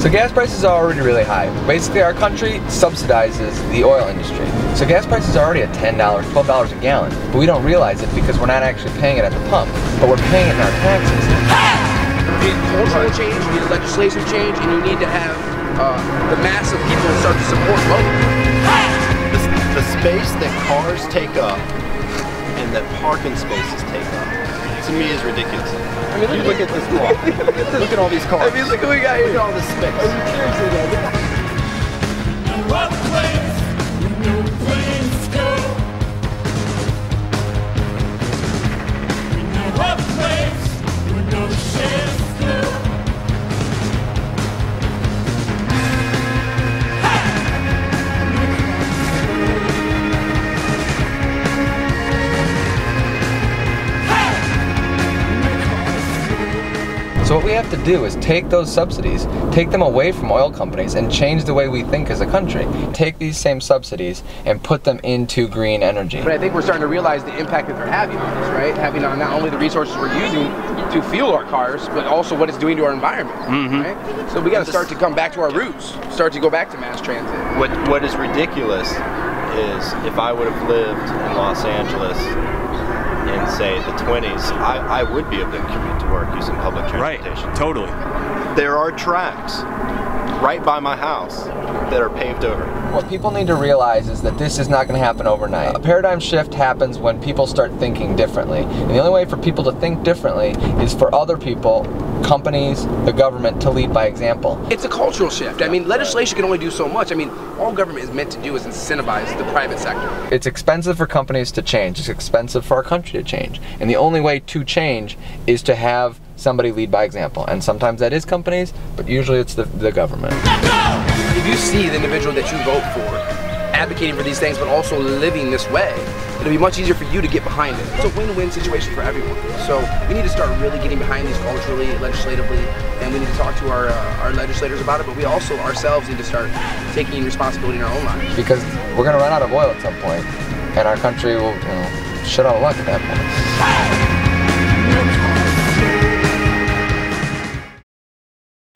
So gas prices are already really high. Basically, our country subsidizes the oil industry. So gas prices are already at $10, $12 a gallon. But we don't realize it because we're not actually paying it at the pump, but we're paying it in our taxes. You need cultural change, you need legislative change, and you need to have the mass of people start to support both. The space that cars take up and that parking spaces take up, to me, is ridiculous. I mean, look at this block. Look at all these cars. I mean, look what we got here. Look at all this space. Are you seriously, man? What place? No place go. What place? No chance go. So what we have to do is take those subsidies, take them away from oil companies, and change the way we think as a country. Take these same subsidies and put them into green energy. But I think we're starting to realize the impact that they're having on us, right? Having on not only the resources we're using to fuel our cars, but also what it's doing to our environment, right? So we got to start to come back to our roots, start to go back to mass transit. What is ridiculous is if I would have lived in Los Angeles in, say, the 20s, I would be able to commute to work using public transportation. Right, totally. There are tracks right by my house that are paved over. What people need to realize is that this is not going to happen overnight. A paradigm shift happens when people start thinking differently. And the only way for people to think differently is for other people, companies, the government, to lead by example. It's a cultural shift. I mean, legislation can only do so much. I mean, all government is meant to do is incentivize the private sector. It's expensive for companies to change. It's expensive for our country to change. And the only way to change is to have somebody lead by example. And sometimes that is companies, but usually it's the government. If you see the individual that you vote for advocating for these things, but also living this way, it'll be much easier for you to get behind it. It's a win-win situation for everyone. So we need to start really getting behind these culturally, legislatively, and we need to talk to our legislators about it, but we also ourselves need to start taking responsibility in our own lives. Because we're going to run out of oil at some point, and our country will shit out of luck at that point.